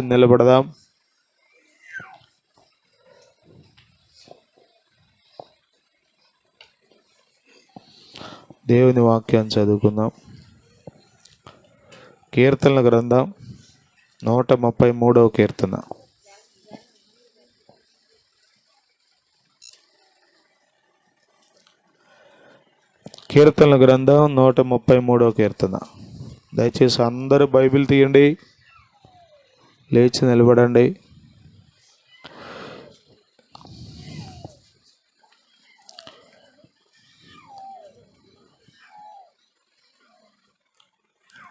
లేచి నిలబడదాం. దేవుని వాక్యాన్ని చదువుకుందాం. కీర్తనల గ్రంథం 133వ కీర్తన. కీర్తనల గ్రంథం 133వ కీర్తన. దయచేసి అందరూ బైబిల్ తీయండి, లేచి నిలబడండి.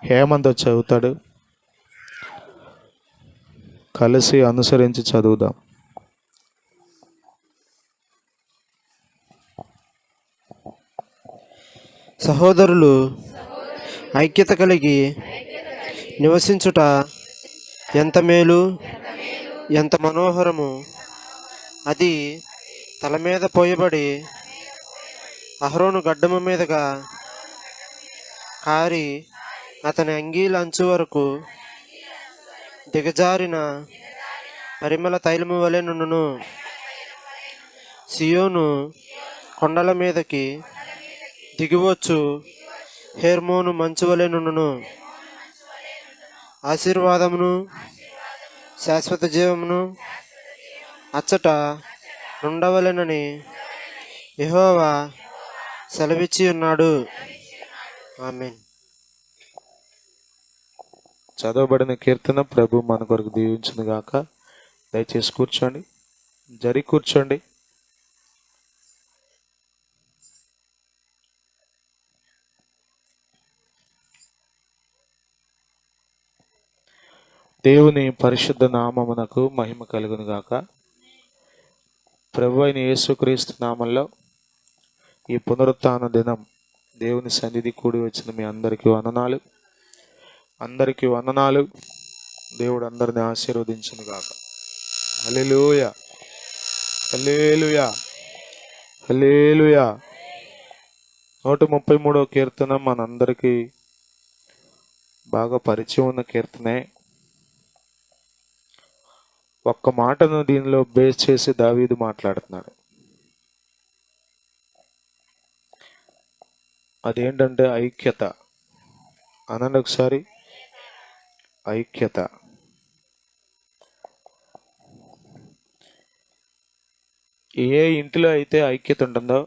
హేమంత్ చదువుతాడు, కలిసి అనుసరించి చదువుదాం. సహోదరులు ఐక్యత కలిగి నివసించుట ఎంత మేలు, ఎంత మనోహరము. అది తల మీద పోయబడి అహరోను గడ్డము మీదుగా కారి అతని అంగీల అంచు వరకు దిగజారిన పరిమళ తైలము వలె నుండును. సియోను కొండల మీదకి దిగివచ్చు హెర్మోను మంచు వలె నుండును. ఆశీర్వాదమును శాశ్వత జీవమును అచ్చట నుండవలెనని యెహోవా సెలవిచ్చి ఉన్నాడు. ఆమేన్. చదవబడిన కీర్తన ప్రభు మన కొరకు దీవించును గాక. దయచేసి కూర్చోండి, కూర్చోండి. దేవుని పరిశుద్ధ నామమునకు మహిమ కలుగును గాక. ప్రభు అయిన యేసుక్రీస్తు నామంలో ఈ పునరుత్థాన దినం దేవుని సన్నిధి కూడి వచ్చిన మీ అందరికీ వందనాలు. దేవుడు అందరిని ఆశీర్వదించును గాక. హల్లెలూయా, హల్లెలూయా, హల్లెలూయా. 133వ కీర్తన మనందరికీ బాగా పరిచయం ఉన్న కీర్తనే. ఒక్క మాటను దీనిలో బేస్ చేసి దావీదు మాట్లాడుతున్నాడు. అదేంటంటే ఐక్యత. అనండి ఒకసారి, ఐక్యత. ఏ ఇంటిలో అయితే ఐక్యత ఉంటుందో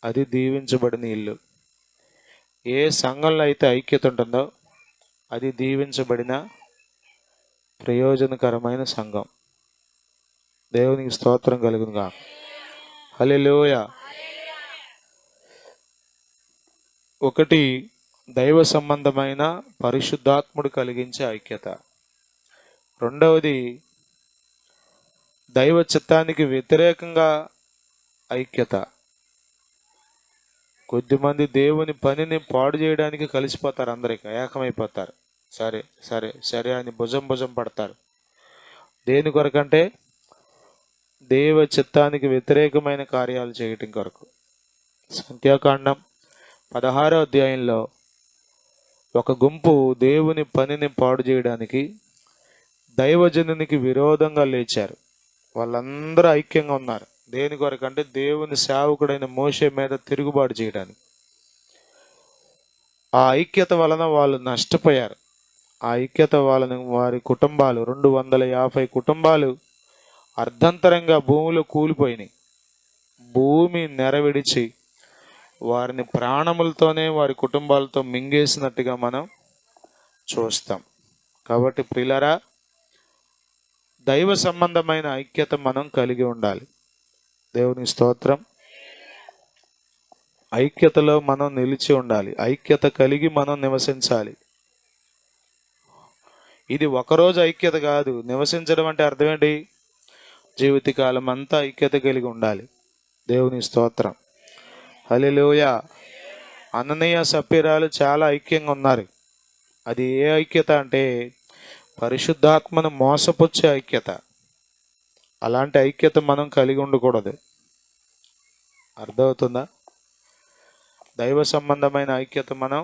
అది దీవించబడిన ఇల్లు. ఏ సంఘంలో అయితే ఐక్యత ఉంటుందో అది దీవించబడిన ప్రయోజనకరమైన సంఘం. దేవునికి స్తోత్రం కలుగును గాక. హల్లెలూయా. ఒకటి దైవ సంబంధమైన పరిశుద్ధాత్ముడు కలిగించే ఐక్యత. రెండవది దైవ చిత్తానికి వ్యతిరేకంగా ఐక్యత. కొద్దిమంది దేవుని పనిని పాడు చేయడానికి కలిసిపోతారు, అందరికీ ఏకమైపోతారు. సరే సరే సరే అని భుజం పడతారు. దేని కొరకంటే దేవ చిత్తానికి వ్యతిరేకమైన కార్యాలు చేయటం కొరకు. సంఖ్యాకాండం 16వ అధ్యాయంలో ఒక గుంపు దేవుని పనిని పాడు చేయడానికి దైవజనునికి విరోధంగా లేచారు. వాళ్ళందరూ ఐక్యంగా ఉన్నారు. దేని కొరకంటే దేవుని సేవకుడైన మోషే మీద తిరుగుబాటు చేయడానికి. ఆ ఐక్యత వలన వాళ్ళు నష్టపోయారు. ఆ ఐక్యత వలన వారి కుటుంబాలు 250 కుటుంబాలు అర్ధంతరంగా భూమిలో కూలిపోయినాయి. భూమి నెరవిడిచి వారిని ప్రాణములతోనే వారి కుటుంబాలతో మింగేసినట్టుగా మనం చూస్తాం. కాబట్టి ప్రియులారా, దైవ సంబంధమైన ఐక్యత మనం కలిగి ఉండాలి. దేవుని స్తోత్రం. ఐక్యతలో మనం నిలిచి ఉండాలి. ఐక్యత కలిగి మనం నివసించాలి. ఇది ఒకరోజు ఐక్యత కాదు. నివసించడం అంటే అర్థం ఏంటి? జీవితకాలం అంతా ఐక్యత కలిగి ఉండాలి. దేవుని స్తోత్రం. హల్లెలూయా. అననీయ సప్పీరాలు చాలా ఐక్యంగా ఉన్నారు. అది ఏ ఐక్యత అంటే పరిశుద్ధాత్మను మోసపుచ్చే ఐక్యత. అలాంటి ఐక్యత మనం కలిగి ఉండకూడదు. అర్థమవుతుందా? దైవ సంబంధమైన ఐక్యత మనం,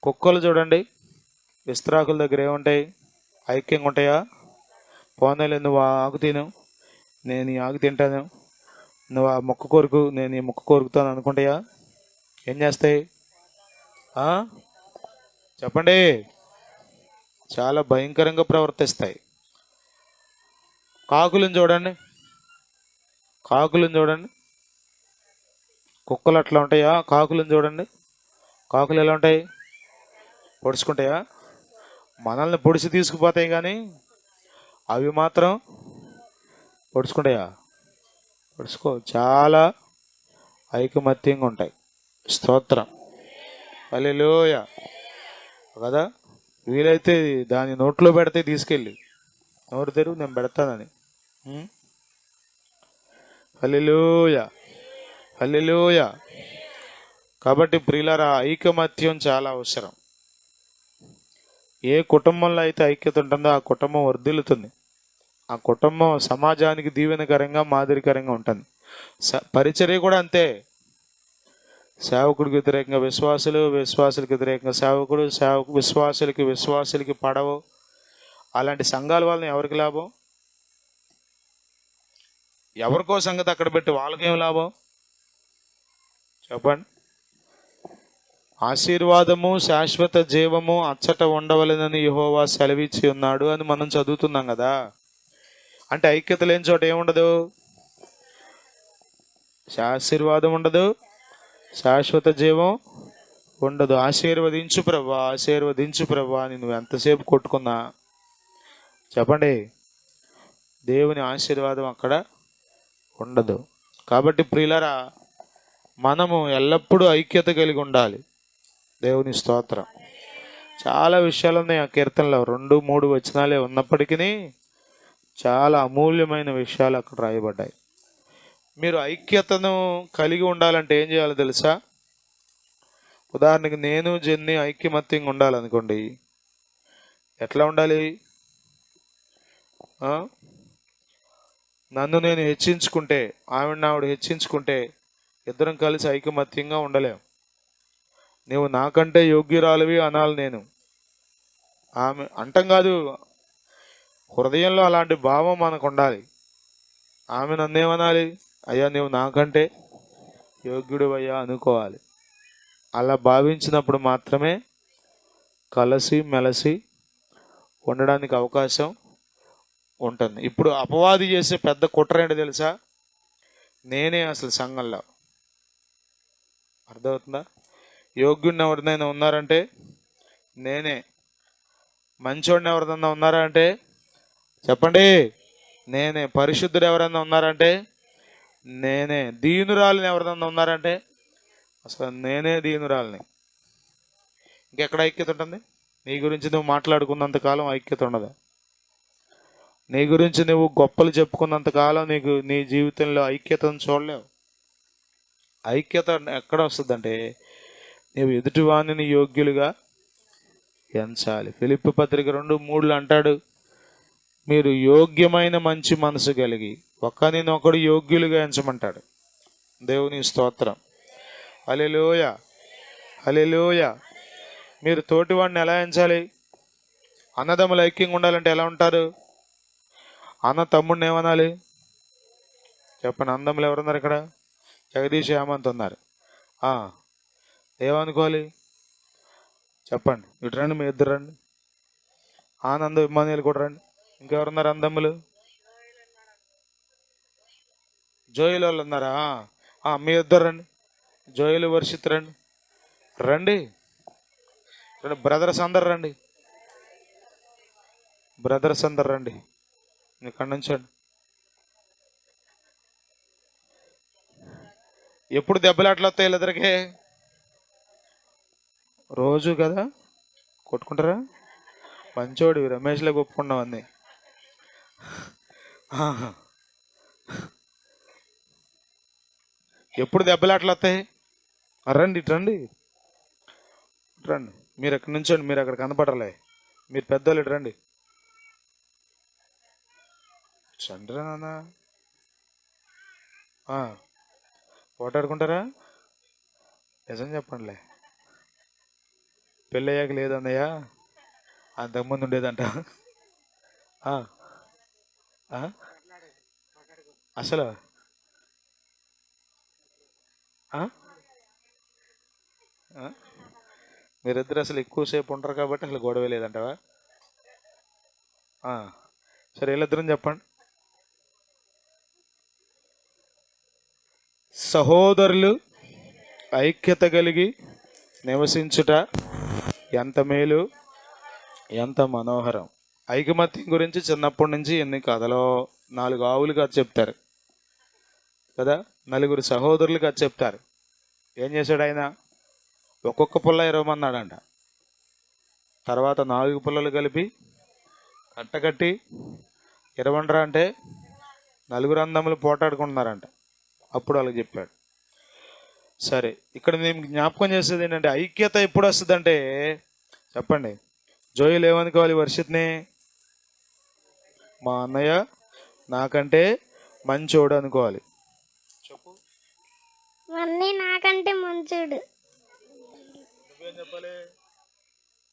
కుక్కలు చూడండి, విస్తరాకుల దగ్గర ఏముంటాయి? ఐక్యంగా ఉంటాయా? పోనేలే, నువ్వు ఆ ఆకు తిను, నేను ఈ ఆకు తింటాను, నువ్వు ఆ మొక్క కొరుకు, నేను ఈ మొక్క కొరుకుతాను అనుకుంటాయా? ఏం చేస్తాయి? ఆ? చెప్పండి. చాలా భయంకరంగా ప్రవర్తిస్తాయి. కాకులను చూడండి, కాకులను చూడండి. కుక్కలు అట్లా ఉంటాయా? కాకులను చూడండి. కాకులు ఎలా ఉంటాయి? పొడుచుకుంటాయా? మనల్ని పొడిచి తీసుకుపోతాయి కానీ అవి మాత్రం పొడుచుకుంటాయా? పొడుచుకో. చాలా ఐకమత్యంగా ఉంటాయి. స్తోత్రం. హల్లెలూయ కదా. వీలైతే దాని నోట్లో పెడితే తీసుకెళ్ళి, నోరు తెరువు, నేను పెడతానని. ఉం? హల్లెలూయ, హల్లెలూయ. కాబట్టి ప్రియులారా, ఐకమత్యం చాలా అవసరం. ఏ కుటుంబంలో అయితే ఐక్యత ఉంటుందో ఆ కుటుంబం వర్ధిల్లుతుంది. ఆ కుటుంబం సమాజానికి దీవెనకరంగా, మాదిరికరంగా ఉంటుంది. పరిచర్య కూడా అంతే. సేవకుడికి వ్యతిరేకంగా విశ్వాసులు, విశ్వాసులకు వ్యతిరేకంగా సేవకుడు, విశ్వాసులకి పడవు. అలాంటి సంఘాల వలన ఎవరికి లాభం? ఎవరికో సంగతి అక్కడ పెట్టి వాళ్ళకేం లాభం? చెప్పండి. ఆశీర్వాదము, శాశ్వత జీవము అచ్చట ఉండవలెనని యెహోవా సెలవిచ్చి ఉన్నాడు అని మనం చదువుతున్నాం కదా. అంటే ఐక్యత లేని చోట ఏముండదు? ఆశీర్వాదం ఉండదు, శాశ్వత జీవం ఉండదు. ఆశీర్వదించు ప్రభా, ఆశీర్వదించు ప్రభా అని నువ్వు ఎంతసేపు కొట్టుకున్నా, చెప్పండి, దేవుని ఆశీర్వాదం అక్కడ ఉండదు. కాబట్టి ప్రియులరా, మనము ఎల్లప్పుడూ ఐక్యత కలిగి ఉండాలి. దేవుని స్తోత్రం. చాలా విషయాలు ఉన్నాయి ఆ కీర్తనలో. 2-3 వచనాలే ఉన్నప్పటికీ చాలా అమూల్యమైన విషయాలు అక్కడ రాయబడ్డాయి. మీరు ఐక్యతను కలిగి ఉండాలంటే ఏం చేయాలో తెలుసా? ఉదాహరణకి నేను జెన్నీ ఐక్యమత్యంగా ఉండాలనుకోండి, ఎట్లా ఉండాలి? నన్ను నేను హెచ్చించుకుంటే, ఆవిడ హెచ్చించుకుంటే ఇద్దరం కలిసి ఐకమత్యంగా ఉండలేం. నువ్వు నాకంటే యోగ్యురాలివి అనాలి నేను. ఆమె అంటం కాదు, హృదయంలో అలాంటి భావం మనకు ఉండాలి. ఆమె నన్నేమనాలి? అయ్యా నువ్వు నాకంటే యోగ్యుడు అయ్యా అనుకోవాలి. అలా భావించినప్పుడు మాత్రమే కలిసి మెలిసి ఉండడానికి అవకాశం ఉంటుంది. ఇప్పుడు అపవాది చేసే పెద్ద కుట్ర ఏంటి తెలుసా? నేనే అసలు సంఘంలో, అర్థమవుతుందా? యోగ్యుడిని ఎవరినైనా ఉన్నారంటే నేనే. మంచోడిని ఎవరినైనా ఉన్నారా అంటే చెప్పండి, నేనే. పరిశుద్ధుడు ఎవరైనా ఉన్నారంటే నేనే. దీనురాలిని ఎవరినైనా ఉన్నారంటే అసలు నేనే దీనురాలిని. ఇంకెక్కడ ఐక్యత ఉంటుంది? నీ గురించి నువ్వు మాట్లాడుకున్నంత కాలం ఐక్యత ఉండదు. నీ గురించి నువ్వు గొప్పలు చెప్పుకున్నంత కాలం నీ జీవితంలో ఐక్యతను చూడలేవు. ఐక్యత ఎక్కడ వస్తుందంటే నువ్వు ఎదుటివాణిని యోగ్యులుగా ఎంచాలి. ఫిలిప్పీ పత్రిక 2:3 అంటాడు, మీరు యోగ్యమైన మంచి మనసు కలిగి ఒకరినొకడు యోగ్యులుగా ఎంచమంటాడు. దేవుని స్తోత్రం. హల్లెలూయ, హల్లెలూయ. మీరు తోటివాడిని ఎలా ఎంచాలి? అన్నదమ్ములు ఐక్యంగా ఉండాలంటే ఎలా ఉంటారు? అన్న తమ్ముడిని ఏమనాలి? చెప్పండి. అన్నదమ్ములు ఎవరున్నారు ఇక్కడ? జగదీష్, హేమంత్ ఉన్నారు. ఏమనుకోవాలి? చెప్పండి. ఇటు రండి, మీ ఇద్దరు రండి. ఆనంద్, ఇమ్మానుయేల్ కూడా రండి. ఇంకెవరున్నారు అన్నదమ్ములు? జోయిల్ వాళ్ళు ఉన్నారా? మీ ఇద్దరు రండి. జోయిల్, వర్షిత్ రండి. రండి, బ్రదర్స్ అందరు రండి. బ్రదర్స్ అందరు రండి. ఇక్కడ నుంచండి. ఎప్పుడు దెబ్బలాట్లు వస్తాయి వీళ్ళిద్దరికే? రోజు కదా కొట్టుకుంటారా? మంచోడు రమేష్లో ఒప్పుకున్నావు అన్నీ. ఎప్పుడు దెబ్బలాట్లు వస్తాయి? రండి, ఇటు రండి, రండి. మీరు ఎక్కడి నుంచండి, మీరు అక్కడ కనపడలే. మీరు పెద్దోళ్ళు ఇటు రండి. చండ్రా నాన్న పోటాడుకుంటారా? నిజం చెప్పండిలే. పెళ్ళయ్యాక లేదన్నయ్యా? అంతకుముందు ఉండేదంట. ఆ, ఆ, అసలు ఆ, ఆ? మీరిద్దరు అసలు ఎక్కువసేపు ఉంటారు కాబట్టి అసలు గొడవ లేదంటవా? ఆ, సరే వీళ్ళిద్దరం చెప్పండి. సహోదరులు ఐక్యత కలిగి నివసించుట ఎంత మేలు, ఎంత మనోహరం. ఐకమత్యం గురించి చిన్నప్పటి నుంచి ఎన్ని కథలో 4 ఆవులు కథ చెప్తారు కదా, 4 సహోదరులు కథ చెప్తారు. ఏం చేశాడు ఆయన? ఒక్కొక్క పుల్ల 20 మన్నాడంట. తర్వాత 4 పుల్లలు కలిపి కట్టకట్టి 20 అంటే 4 అందములు పోటాడుకుంటున్నారంట. అప్పుడు వాళ్ళకి చెప్పాడు. సరే, ఇక్కడ నేను జ్ఞాపకం చేసేది ఏంటంటే ఐక్యత ఎప్పుడు వస్తుందంటే, చెప్పండి, జోయిలు ఏమనుకోవాలి వర్షిత్ని? మా అన్నయ్య నాకంటే మంచోడు అనుకోవాలి. చెప్పు. నాకంటే మంచోడు. నువ్వేం చెప్పాలి?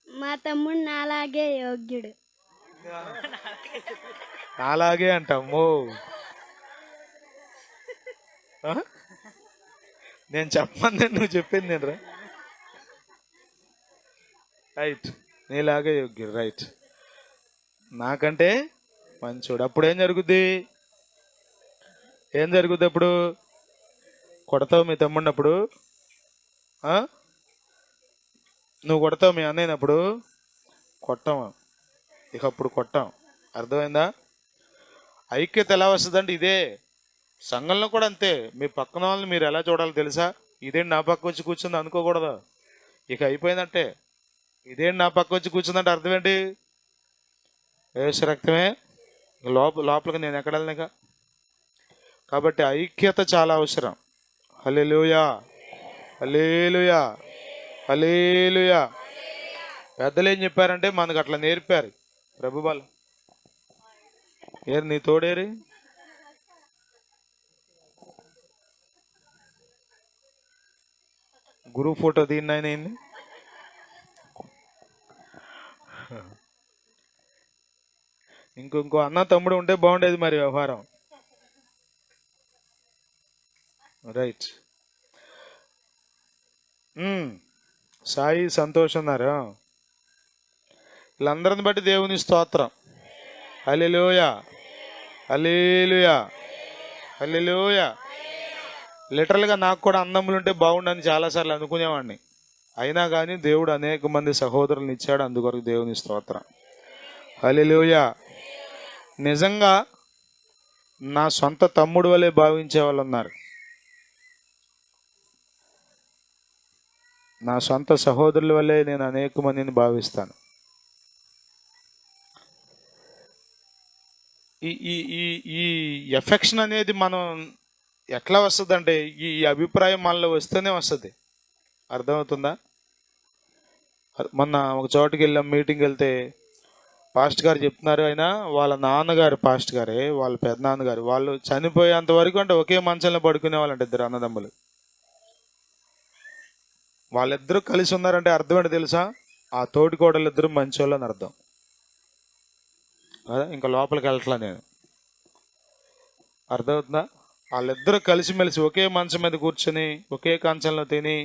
మా తమ్ముడు నాలాగే యోగ్యుడు. అలాగే అంటమ్మో. నేను చెప్పమంది నువ్వు చెప్పింది నేను రా. రైట్, నీలాగే యోగ్యుడు. రైట్, నాకంటే మంచోడు. అప్పుడు ఏం జరుగుద్ది? ఏం జరుగుద్ది అప్పుడు? కొడతావు మీ తమ్ముడినప్పుడు? నువ్వు కొడతావు మీ అన్నయ్యనప్పుడు? కొట్టాము. ఇక అప్పుడు కొట్టాం. అర్థమైందా? ఐక్యత ఎలా వస్తుందంటే ఇదే. సంఘంలో కూడా అంతే. మీ పక్కన వాళ్ళని మీరు ఎలా చూడాలో తెలుసా? ఇదేంటి నా పక్క వచ్చి కూర్చుంది అనుకోకూడదు. ఇక అయిపోయిందంటే. ఇదేంటి నా పక్క వచ్చి కూర్చుందంటే అర్థం ఏంటి? యేసు రక్తమే. లోపలికి నేను ఎక్కడ వెళ్ళినాక. కాబట్టి ఐక్యత చాలా అవసరం. హల్లెలూయా, హల్లెలూయా, హల్లెలూయా. పెద్దలు ఏం చెప్పారంటే మనకు అట్లా నేర్పారు. ప్రభు వాళ్ళు ఏరు నీ తోడేరి? గురువు ఫోటో దీన్ని ఆయన ఏంది? ఇంకో అన్న తమ్ముడు ఉంటే బాగుండేది మరి వ్యవహారం. రైట్. సాయి సంతోష్ అన్నారు. వీళ్ళందరిని బట్టి దేవుని స్తోత్రం. హల్లెలూయా, హల్లెలూయా, హల్లెలూయా. లిటరల్గా నాకు కూడా అన్నములు ఉంటే బాగుండని చాలాసార్లు అనుకునేవాడిని. అయినా కానీ దేవుడు అనేక మంది సహోదరులను ఇచ్చాడు. అందుకొరకు దేవుని స్తోత్రం. హల్లెలూయా. నిజంగా నా సొంత తమ్ముడు వలె భావించే వాళ్ళు ఉన్నారు. నా సొంత సహోదరుల వల్లే నేను అనేక మందిని భావిస్తాను. ఈ ఈ ఈ ఈ ఎఫెక్షన్ అనేది మనం ఎట్లా వస్తుంది అంటే ఈ అభిప్రాయం మనలో వస్తేనే వస్తుంది. అర్థమవుతుందా? మొన్న ఒక చోటుకి వెళ్ళాం, మీటింగ్కి వెళ్తే పాస్ట్ గారు చెప్తున్నారు. ఆయన వాళ్ళ నాన్నగారు పాస్ట్ గారే, వాళ్ళ పెద్దనాన్నగారు, వాళ్ళు చనిపోయేంత వరకు అంటే ఒకే మంచంలో పడుకునే వాళ్ళంటే 2 అన్నదమ్ములు. వాళ్ళిద్దరూ కలిసి ఉన్నారంటే అర్థం ఏంటో తెలుసా? ఆ తోటికోడలు ఇద్దరు మంచోళ్ళు అని అర్థం. ఇంకా లోపలికి వెళ్ళట్లా నేను. అర్థమవుతుందా? వాళ్ళిద్దరూ కలిసిమెలిసి ఒకే మంచం మీద కూర్చొని ఒకే కంచంలో తిని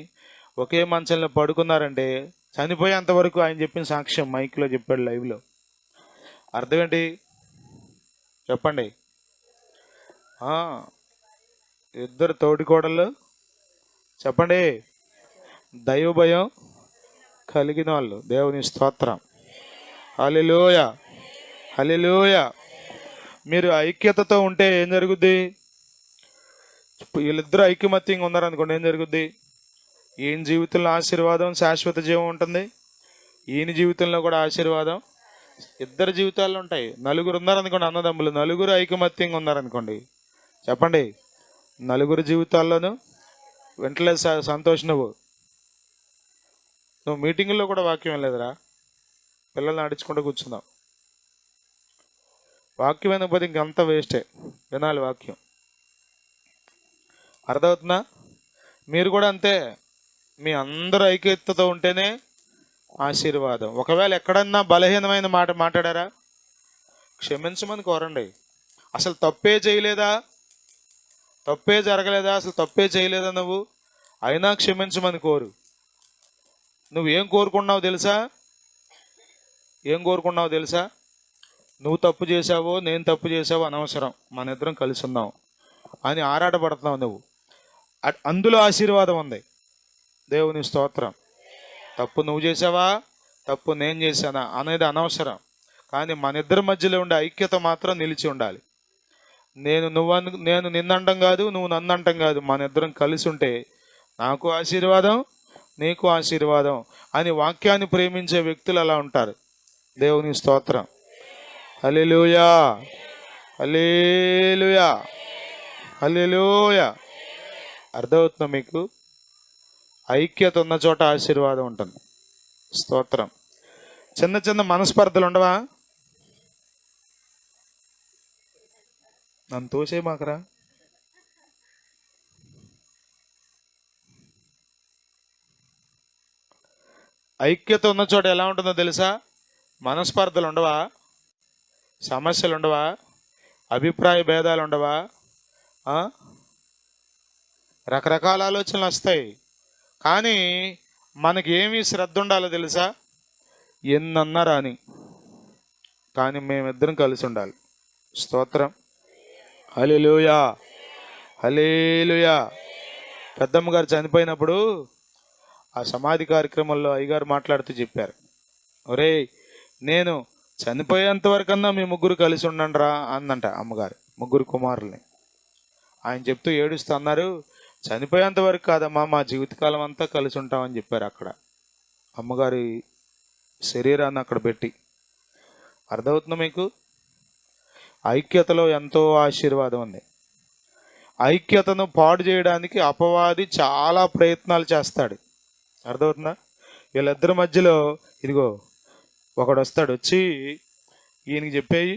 ఒకే మంచంలో పడుకున్నారంటే చనిపోయేంత వరకు ఆయన చెప్పిన సాక్ష్యం మైక్లో చెప్పాడు, లైవ్లో. అర్థం ఏంటి చెప్పండి? ఇద్దరు తోటికోడళ్ళు చెప్పండి, దైవ భయం కలిగిన వాళ్ళు. దేవుని స్తోత్రం. హల్లెలూయా, హల్లెలూయా. మీరు ఐక్యతతో ఉంటే ఏం జరుగుద్ది? వీళ్ళిద్దరూ ఐకమత్యంగా ఉన్నారనుకోండి, ఏం జరుగుద్ది? ఈయన జీవితంలో ఆశీర్వాదం, శాశ్వత జీవం ఉంటుంది. ఈయన జీవితంలో కూడా ఆశీర్వాదం. ఇద్దరు జీవితాల్లో ఉంటాయి. 4 ఉన్నారనుకోండి అన్నదమ్ములు, 4 ఐకమత్యంగా ఉన్నారనుకోండి, చెప్పండి, 4 జీవితాల్లోనూ వెంటనే సంతోష్. నువ్వు మీటింగుల్లో కూడా వాక్యం లేదురా, పిల్లల్ని నడుచుకుంటూ కూర్చున్నావు. వాక్యం వినకపోతే ఇంకంతా వేస్టే. వినాలి వాక్యం. అర్థమవుతుందా? మీరు కూడా అంతే. మీ అందరూ ఐక్యతతో ఉంటేనే ఆశీర్వాదం. ఒకవేళ ఎక్కడన్నా బలహీనమైన మాట మాట్లాడారా, క్షమించమని కోరండి. అసలు తప్పే చేయలేదా, తప్పే జరగలేదా, అసలు తప్పే చేయలేదా నువ్వు, అయినా క్షమించమని కోరు. నువ్వేం కోరుకున్నావు తెలుసా, ఏం కోరుకున్నావు తెలుసా? నువ్వు తప్పు చేసావో నేను తప్పు చేసావో అనవసరం, మన ఇద్దరం కలిసి ఉందాం అని ఆరాటపడుతున్నావు నువ్వు. అందులో ఆశీర్వాదం ఉంది. దేవుని స్తోత్రం. తప్పు నువ్వు చేసావా, తప్పు నేను చేశానా అనేది అనవసరం, కానీ మన ఇద్దరి మధ్యలో ఉండే ఐక్యత మాత్రం నిలిచి ఉండాలి. నేను నిన్నంటం కాదు, నువ్వు నన్ను అంటం కాదు, మన ఇద్దరం కలిసి ఉంటే నాకు ఆశీర్వాదం, నీకు ఆశీర్వాదం అని వాక్యాన్ని ప్రేమించే వ్యక్తులు అలా ఉంటారు. దేవుని స్తోత్రం. హల్లెలూయా, హల్లెలూయా, హల్లెలూయా. అర్థమవుతుందా మీకు? ఐక్యత ఉన్న చోట ఆశీర్వాదం ఉంటుంది. స్తోత్రం. చిన్న చిన్న మనస్పర్ధలు ఉండవా? నన్ను తోసే మాకరా. ఐక్యత ఉన్న చోట ఎలా ఉంటుందో తెలుసా? మనస్పర్ధలు ఉండవా, సమస్యలు ఉండవా, అభిప్రాయ భేదాలు ఉండవా, రకరకాల ఆలోచనలు వస్తాయి. కానీ మనకి ఏమి శ్రద్ధ ఉండాలో తెలుసా? ఎన్నన్నా రాని, కానీ మేమిద్దరం కలిసి ఉండాలి. స్తోత్రం. హల్లెలూయా, హల్లెలూయా. పెద్దమ్మ గారు చనిపోయినప్పుడు ఆ సమాధి కార్యక్రమంలో అయ్యగారు మాట్లాడుతూ చెప్పారు, ఒరేయ్ నేను చనిపోయేంత వరకన్నా మీ ముగ్గురు కలిసి ఉండండి రా అందంట అమ్మగారు, ముగ్గురు కుమారుల్ని. ఆయన చెప్తూ ఏడుస్తూ అన్నారు, చనిపోయేంత వరకు కాదమ్మా, మా జీవితకాలం అంతా కలిసి ఉంటామని చెప్పారు. అక్కడ అమ్మగారి శరీరాన్ని అక్కడ పెట్టి. అర్థమవుతుందా మీకు? ఐక్యతలో ఎంతో ఆశీర్వాదం ఉంది. ఐక్యతను పాడు చేయడానికి అపవాది చాలా ప్రయత్నాలు చేస్తాడు. అర్థమవుతుందా? వీళ్ళిద్దరి మధ్యలో ఇదిగో ఒకడు వస్తాడు, వచ్చి ఈయనకి చెప్పేయి,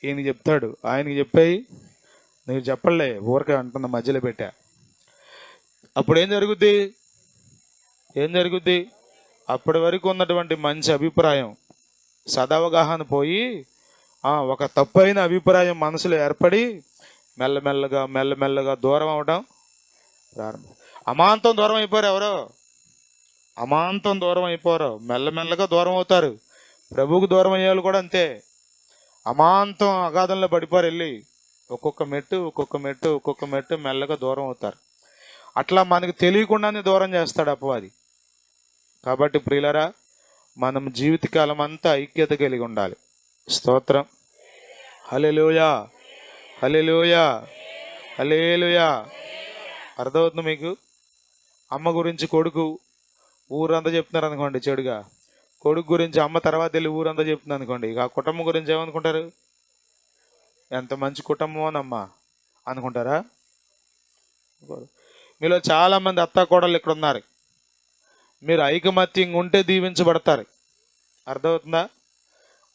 ఈయనకి చెప్తాడు, ఆయనకి చెప్పేయి, నీకు చెప్పలే ఊరికే అంటున్న మధ్యలో పెట్టా. అప్పుడు ఏం జరుగుద్ది? ఏం జరుగుద్ది? అప్పటి వరకు ఉన్నటువంటి మంచి అభిప్రాయం, సదవగాహన పోయి ఒక తప్పైన అభిప్రాయం మనసులో ఏర్పడి మెల్లమెల్లగా మెల్లమెల్లగా దూరం అవడం ప్రారంభం. అమాంతం దూరం అయిపోరు ఎవరో, అమాంతం దూరం అయిపోరు, మెల్లమెల్లగా దూరం అవుతారు. ప్రభువుకు దూరం అయ్యేవాళ్ళు కూడా అంతే, అమాంతం అగాధంలో పడిపోరు, వెళ్ళి ఒక్కొక్క మెట్టు ఒక్కొక్క మెట్టు ఒక్కొక్క మెట్టు మెల్లగా దూరం అవుతారు. అట్లా మనకు తెలియకుండానే దూరం చేస్తాడు అపవాది. కాబట్టి ప్రియులరా, మనం జీవితకాలం అంతా ఐక్యత కలిగి ఉండాలి. స్తోత్రం. హల్లెలూయా, హల్లెలూయా, హల్లెలూయా. అర్థమవుతుంది మీకు? అమ్మ గురించి కొడుకు ఊరంతా చెప్తున్నారు అనుకోండి చెడుగా, కొడుకు గురించి అమ్మ తర్వాత వెళ్ళి ఊరంతా చెప్తుంది అనుకోండి, ఇక ఆ కుటుంబం గురించి ఏమనుకుంటారు? ఎంత మంచి కుటుంబం అని అమ్మ అనుకుంటారా? మీలో చాలామంది అత్త కోడళ్ళు ఇక్కడ ఉన్నారు. మీరు ఐకమత్యంగా ఉంటే దీవించబడతారు. అర్థమవుతుందా?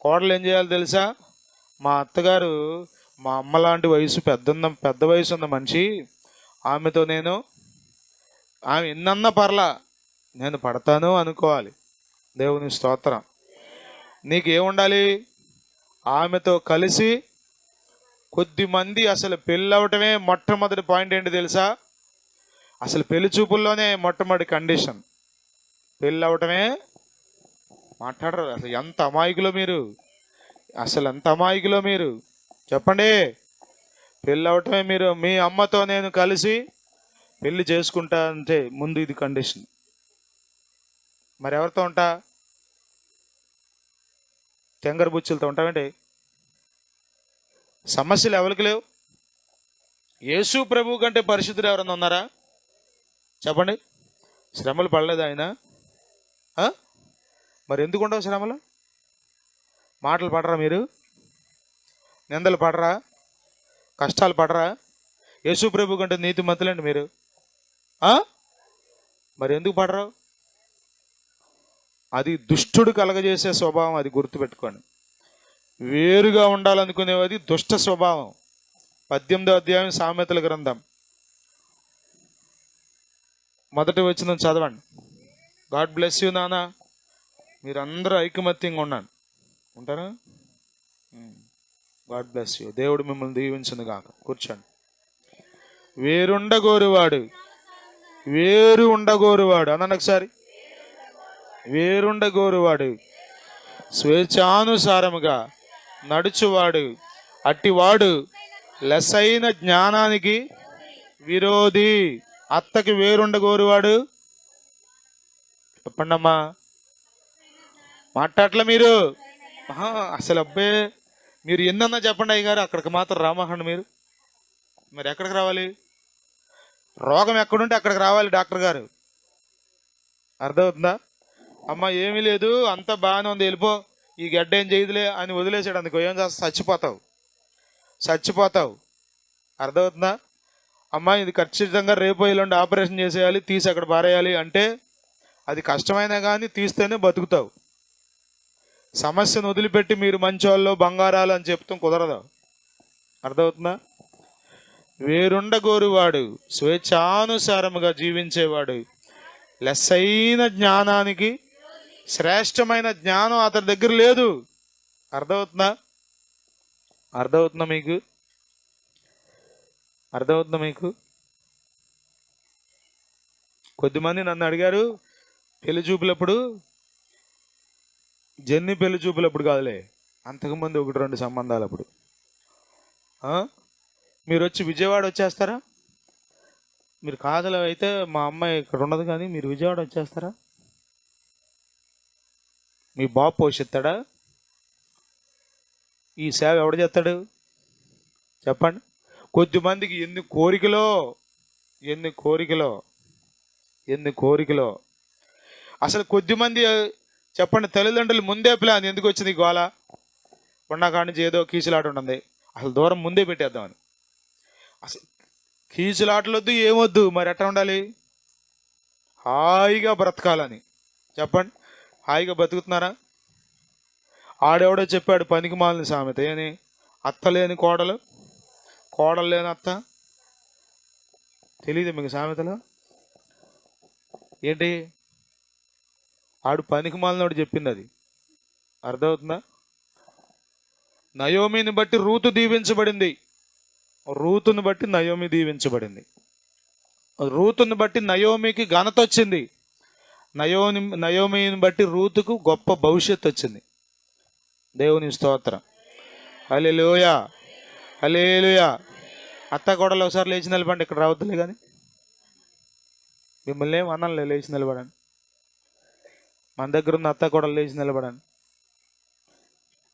కోడలు ఏం చేయాలి తెలుసా? మా అత్తగారు మా అమ్మ లాంటి వయసు పెద్ద వయసు ఉన్న మనిషి, ఆమెతో ఆమె ఎన్నన్నా పర్లా నేను పడతాను అనుకోవాలి. దేవుని స్తోత్రం. నీకేముండాలి? ఆమెతో కలిసి కొద్దిమంది అసలు పెళ్ళి అవటమే మొట్టమొదటి పాయింట్ ఏంటి తెలుసా? అసలు పెళ్లి చూపుల్లోనే మొట్టమొదటి కండిషన్ పెళ్ళి అవటమే. మాట్లాడరు అసలు. ఎంత అమాయకులో మీరు, అసలు ఎంత అమాయకులో మీరు చెప్పండి. పెళ్ళి అవటమే మీరు మీ అమ్మతో నేను కలిసి పెళ్లి చేసుకుంటా అంటే ముందు ఇది కండిషన్. మరి ఎవరితో ఉంటా? తెంగర బుచ్చులతో ఉంటామండి. సమస్యలు ఎవరికి లేవు? యేసు ప్రభు కంటే పరిశుద్ధులు ఎవరన్నా ఉన్నారా? చెప్పండి. శ్రమలు పడలేదు ఆయన? మరి ఎందుకు ఉండవు శ్రమలు? మాటలు పడరా మీరు? నిందలు పడరా? కష్టాలు పడరా? యేసు ప్రభు కంటే నీతిమంతులండి మీరు. మరి ఎందుకు పడరు? అది దుష్టుడు కలగజేసే స్వభావం, అది గుర్తుపెట్టుకోండి. వేరుగా ఉండాలనుకునేది దుష్ట స్వభావం. 18వ అధ్యాయం సామెతల గ్రంథం 1వ వచనం చదవండి. గాడ్ బ్లెస్ యూ నాన్న. మీరందరూ ఐకమత్యంగా ఉండండి. ఉంటారా? God bless you. దేవుడు మిమ్మల్ని దీవించును గాక. కూర్చోండి. వేరుండగోరువాడు, వేరు ఉండగోరువాడు అన్నాను ఒకసారి. వేరుండగోరువాడు, స్వేచ్ఛానుసారముగా నడుచువాడు, అట్టివాడు లెసైన జ్ఞానానికి విరోధి. అత్తకి వేరుండగోరువాడు. చెప్పండమ్మా, మాట్లాడలే మీరు. అసలు అబ్బే, మీరు ఎన్నన్నా చెప్పండి అయ్యగారు, అక్కడికి మాత్రం రామాకండి మీరు. మరి ఎక్కడికి రావాలి? రోగం ఎక్కడుంటే అక్కడికి రావాలి డాక్టర్ గారు. అర్థమవుతుందా? అమ్మ ఏమీ లేదు, అంతా బాగానే ఉంది, వెళ్ళిపో, ఈ గడ్డ ఏం చేయదులే అని వదిలేసాడు అందుకో, ఏం చేస్తా, చచ్చిపోతావు. అర్థమవుతుందా? అమ్మ ఇది ఖచ్చితంగా రేపు ఎల్లుండి ఆపరేషన్ చేసేయాలి, తీసి అక్కడ పారేయాలి అంటే అది కష్టమైనా కానీ తీస్తేనే బతుకుతావు. సమస్యను వదిలిపెట్టి మీరు మంచోళ్ళు బంగారాలు అని చెప్తాం కుదరదు. అర్థమవుతుందా? వేరుండగోరువాడు, స్వేచ్ఛానుసారముగా జీవించేవాడు, లెస్సైన జ్ఞానానికి, శ్రేష్టమైన జ్ఞానం అతని దగ్గర లేదు. అర్థమవుతుందా? అర్థమవుతుందా మీకు? అర్థమవుతుందా మీకు? కొద్దిమంది నన్ను అడిగారు పెళ్లి చూపులప్పుడు, జెన్నీ పెళ్లి చూపులప్పుడు కాదులే, అంతకుముందు 1-2 సంబంధాలప్పుడు, మీరు వచ్చి విజయవాడ వచ్చేస్తారా? మీరు కాదలో అయితే మా అమ్మాయి ఇక్కడ ఉండదు కానీ మీరు విజయవాడ వచ్చేస్తారా? మీ బాబు పోషిస్తాడా? ఈ సేవ ఎవడు చేస్తాడు చెప్పండి? కొద్దిమందికి ఎన్ని కోరికలో అసలు కొద్దిమంది చెప్పండి, తల్లిదండ్రులు ముందే ప్లాన్. ఎందుకు వచ్చింది గోళ? ఉండకాడి నుంచి ఏదో కీచులాట ఉంటుంది, అసలు దూరం ముందే పెట్టేద్దామని. అసలు కీచులాటలొద్దు, ఏమొద్దు, మరి ఎట్లా ఉండాలి? హాయిగా బ్రతకాలని. చెప్పండి, హాయిగా బతుకుతున్నారా? ఆడెవడో చెప్పాడు పనికి మాలిన సామెత, ఏని? అత్త లేని కోడలు, కోడలు లేని అత్త. తెలియదు మీకు సామెతలో? ఏంటి? ఆడు పనికి మాలినోడు చెప్పింది అది. అర్థమవుతుందా? నయోమిని బట్టి రూతు దీవించబడింది, రూతుని బట్టి నయోమి దీవించబడింది. రూతుని బట్టి నయోమికి ఘనత వచ్చింది, నయోమిని బట్టి రూతుకు గొప్ప భవిష్యత్తు వచ్చింది. దేవుని స్తోత్రం. హల్లెలూయా, హల్లెలూయా. అత్త కోడలు ఒకసారి లేచి నిలబడండి. ఇక్కడ రావద్దులే కానీ, మిమ్మల్ని ఏం అనంలే, లేచి నిలబడండి. మన దగ్గర ఉన్న అత్త కోడలు లేచి నిలబడండి.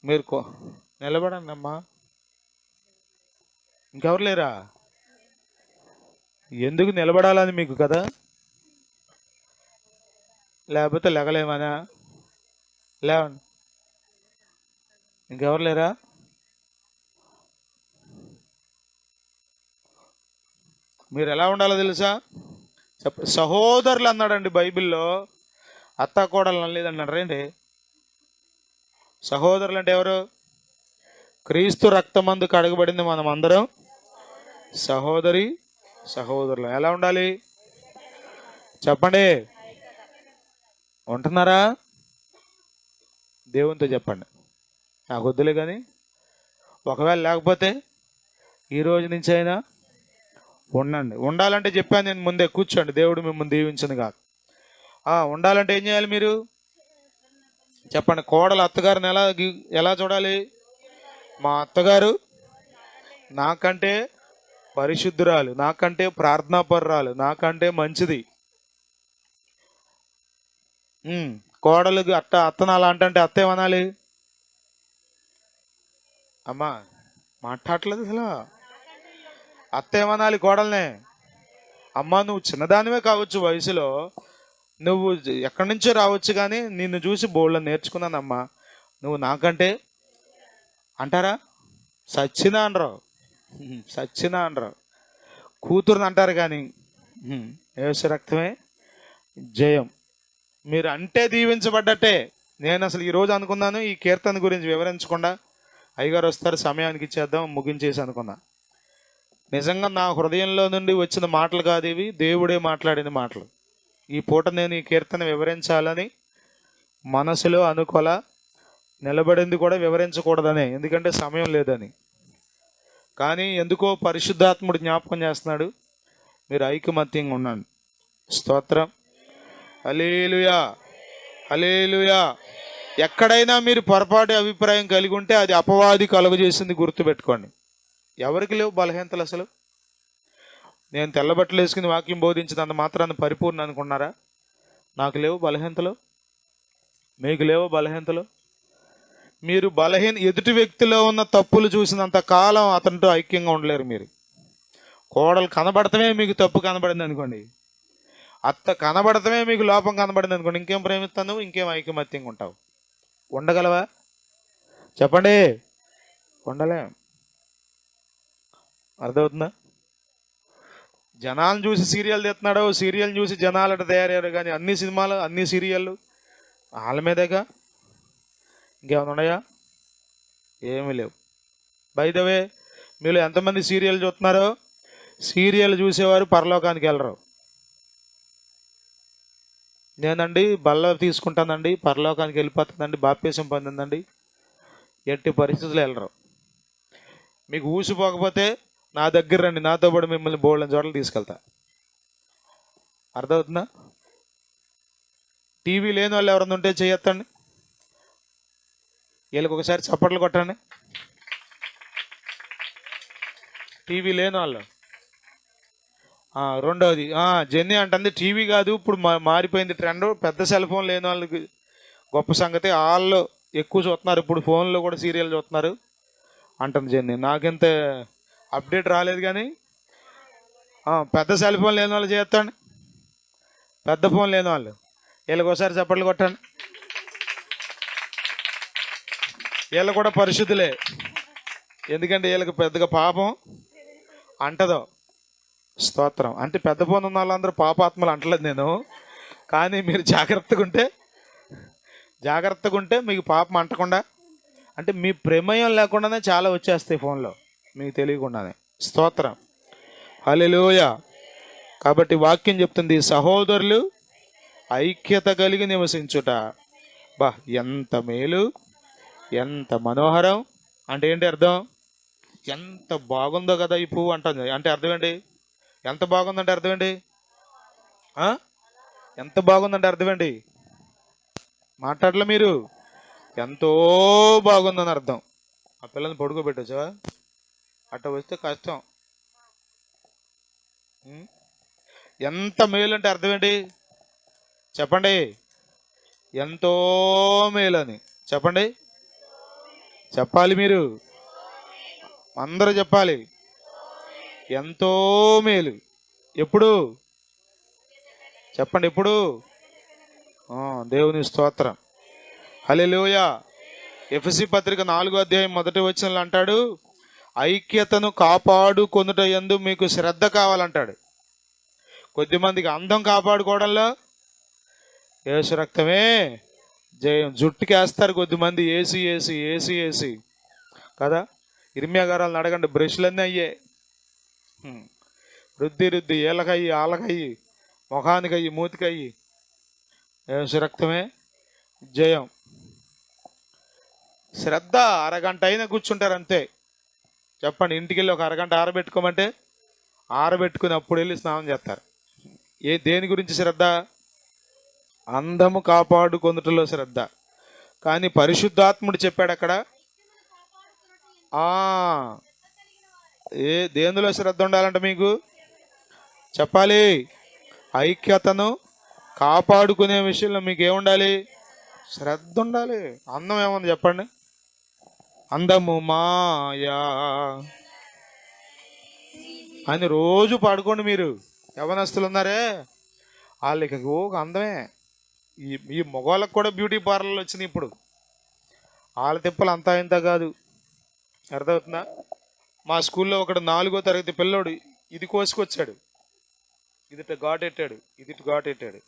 మీరు నిలబడండి అమ్మా. ఇంకెవరు లేరా? ఎందుకు నిలబడాలని మీకు కదా, లేకపోతే లెగలేమనా? లేవండి. ఇంకెవరు లేరా? మీరు ఎలా ఉండాలో తెలుసా? సహోదరులు అన్నాడండి బైబిల్లో, అత్త కోడలు అనలేదన్నాడు. రండి, సహోదరులు అంటే ఎవరు? క్రీస్తు రక్తమందు కడగబడింది మనం అందరం సహోదరులు. ఎలా ఉండాలి చెప్పండి? ఉంటున్నారా? దేవునితో చెప్పండి, నాకు వద్దులే కానీ. ఒకవేళ లేకపోతే ఈ రోజు నుంచి అయినా ఉండండి. ఉండాలంటే చెప్పాను నేను ముందే, కూర్చోండి, దేవుడు మిమ్మల్ని దీవించను కాదు. ఉండాలంటే ఏం చేయాలి మీరు చెప్పండి? కోడలు అత్తగారిని ఎలా చూడాలి? మా అత్తగారు నాకంటే పరిశుద్ధురాలు, నాకంటే ప్రార్థనాపరురాలు, నాకంటే మంచిది. కోడలు అత్తను అలా అంటే అత్త ఏమనాలి? అమ్మా మాట్లాడలేదు అసలు. అత్త ఏమనాలి కోడల్నే? అమ్మా నువ్వు చిన్నదానివే కావచ్చు వయసులో, నువ్వు ఎక్కడి నుంచో రావచ్చు, కానీ నిన్ను చూసి బోళ్ళని నేర్చుకున్నానమ్మా, నువ్వు నాకంటే అంటారా? సచ్చినా అనరు. కూతురుని అంటారు కానీ యేసు రక్తమే జయం. మీరు అంటే దీవించబడ్డట్టే. నేను అసలు ఈరోజు అనుకున్నాను ఈ కీర్తన గురించి వివరించకుండా అయ్యగారు వస్తారు సమయానికి ఇచ్చేద్దాం ముగించేసి అనుకున్నా. నిజంగా నా హృదయంలో నుండి వచ్చిన మాటలు కాదు ఇవి, దేవుడే మాట్లాడిన మాటలు. ఈ పూట నేను ఈ కీర్తన వివరించాలని మనసులో అనుకొల నిలబడింది కూడా వివరించకూడదనే, ఎందుకంటే సమయం లేదని. కానీ ఎందుకో పరిశుద్ధాత్ముడు జ్ఞాపకం చేస్తున్నాడు, మీరు ఐకమత్యంగా ఉండండి. స్తోత్రం. హల్లెలూయా, హల్లెలూయా. ఎక్కడైనా మీరు పొరపాటు అభిప్రాయం కలిగి ఉంటే అది అపవాది కలుగజేసింది, గుర్తుపెట్టుకోండి. ఎవరికి లేవు బలహీనతలు అసలు? నేను తెల్లబట్టలు వేసుకుని వాక్యం బోధించినంత మాత్రాన్ని పరిపూర్ణ అనుకున్నారా? నాకు లేవు బలహీనతలు, మీకు లేవు బలహీనతలు. మీరు ఎదుటి వ్యక్తిలో ఉన్న తప్పులు చూసినంత కాలం అతనితో ఐక్యంగా ఉండలేరు. మీరు కోడలు కనబడటమే మీకు తప్పు కనబడింది అనుకోండి, అత్త కనబడటమే మీకు లోపం కనబడింది అనుకోండి, ఇంకేం ప్రేమిస్తాను, ఇంకేం ఐకమత్యంగా ఉంటావు? ఉండగలవా? చెప్పండి. ఉండలే. అర్థమవుతుందా? జనాలను చూసి సీరియల్ తెస్తున్నాడు, సీరియల్ చూసి జనాలట తయారయ్యారు. కానీ అన్ని సినిమాలు, అన్ని సీరియళ్ళు వాళ్ళ మీదేగా. ఇంకేమైనా ఉన్నాయా? ఏమీ లేవు. బై ద వే, మీలో ఎంతమంది సీరియల్ చూస్తున్నారో, సీరియల్ చూసేవారు పరలోకానికి వెళ్ళరు. నేనండి బల్ల తీసుకుంటానండి, పరలోకానికి వెళ్ళిపోతుందండి, బాప్తీసం పొందిందండి, ఎట్టి పరిస్థితులు వెళ్ళరు. మీకు ఊసిపోకపోతే నా దగ్గర రండి, నాతో పాటు మిమ్మల్ని బోల్డెన్ చోట్ల తీసుకెళ్తా. అర్థమవుతుందా? టీవీ లేని వాళ్ళు ఎవరన్నా ఉంటే చేయొద్దండి, వీళ్ళకి ఒకసారి చప్పట్లు కొట్టండి. టీవీ లేని వాళ్ళు. రెండవది, జెన్నీ అంటుంది టీవీ కాదు, ఇప్పుడు మారిపోయింది ట్రెండ్, పెద్ద సెల్ ఫోన్ లేని వాళ్ళకి గొప్ప సంగతి, వాళ్ళు ఎక్కువ చూస్తున్నారు, ఇప్పుడు ఫోన్లో కూడా సీరియల్ చూస్తున్నారు అంటుంది జెన్నీ. నాకింత అప్డేట్ రాలేదు. కానీ పెద్ద సెల్ ఫోన్ లేని వాళ్ళు చేస్తాండి, పెద్ద ఫోన్ లేని వాళ్ళు వీళ్ళకి ఒకసారి చప్పట్లు కొట్టండి. వీళ్ళు కూడా పరిశుద్ధులే, ఎందుకంటే వీళ్ళకి పెద్దగా పాపం అంటదో. స్తోత్రం. అంటే పెద్ద ఫోన్ ఉన్న వాళ్ళందరూ పాపాత్మలు అంటలేదు నేను, కానీ మీరు జాగ్రత్తగా ఉంటే మీకు పాపం అంటకుండా, అంటే మీ ప్రమేయం లేకుండానే చాలా వచ్చేస్తాయి ఫోన్లో, మీకు తెలియకుండానే. స్తోత్రం. హల్లెలూయా. కాబట్టి వాక్యం చెప్తుంది, సహోదరులు ఐక్యత కలిగి నివసించుట. బా, ఎంత మేలు, ఎంత మనోహరం. అంటే ఏంటి అర్థం? ఎంత బాగుందో కదా ఈ పువ్వు అంటుంది. అంటే అర్థం ఏంటి? ఎంత బాగుందంటే అర్థం ఏంటి? ఎంత బాగుందంటే అర్థం ఏంటి? మాట్లాడలే మీరు. ఎంతో బాగుందని అర్థం. ఆ పిల్లల్ని పడుకోబెట్టొచ్చా? అట్ట వస్తే కష్టం. ఎంత మేలు అంటే అర్థం ఏంటి? చెప్పండి. ఎంతో మేలు అని చెప్పండి. చెప్పాలి, మీరు అందరూ చెప్పాలి. ఎంతో మేలు. ఎప్పుడు చెప్పండి? ఎప్పుడు? దేవుని స్తోత్రం. హల్లెలూయా. ఎఫెసీ పత్రిక 4వ అధ్యాయం 1వ వచనంలో అంటాడు, ఐక్యతను కాపాడుకొనుట యందు మీకు శ్రద్ధ కావాలంటాడు. కొద్దిమందికి అందం కాపాడుకోవడంలో యేసు రక్తమే జయం. జుట్టుకేస్తారు కొద్దిమంది ఏసి ఏసి ఏసి ఏసి కదా. ఇర్మియా గారాలను అడగండి, బ్రష్లన్నీ అయ్యే, రుద్ది ఏళ్ళకయ్యి, ఆళ్ళకయ్యి, ముఖానికయ్యి, మూతికయ్యి. యేసు రక్తమే జయం. శ్రద్ధ. అరగంట అయినా కూర్చుంటారు అంతే. చెప్పండి, ఇంటికి వెళ్ళి ఒక అరగంట ఆరబెట్టుకోమంటే ఆరబెట్టుకుని అప్పుడు వెళ్ళి స్నానం చేస్తారు. దేని గురించి శ్రద్ధ? అందము కాపాడుకొనుటలో శ్రద్ధ. కానీ పరిశుద్ధాత్ముడు చెప్పాడు అక్కడ, దేనిలో శ్రద్ధ ఉండాలంట మీకు చెప్పాలి. ఐక్యతను కాపాడుకునే విషయంలో మీకు ఏముండాలి? శ్రద్ధ ఉండాలి. అందం ఏముంది చెప్పండి? అందము మాయా అని రోజు పాడుకోండి. మీరు యవనస్తులు ఉన్నారే, వాళ్ళకి అందమే. ఈ మగవాళ్ళకు కూడా బ్యూటీ పార్లర్లు వచ్చినాయి ఇప్పుడు. వాళ్ళ తిప్పలు అంతా ఇంత కాదు. అర్థమవుతుందా? మా స్కూల్లో ఒకడు 4వ తరగతి పిల్లోడు ఇది కోసుకొచ్చాడు, ఇదిట ఘాటెట్టాడు, ఇదిట ఘాటెట్టాడు.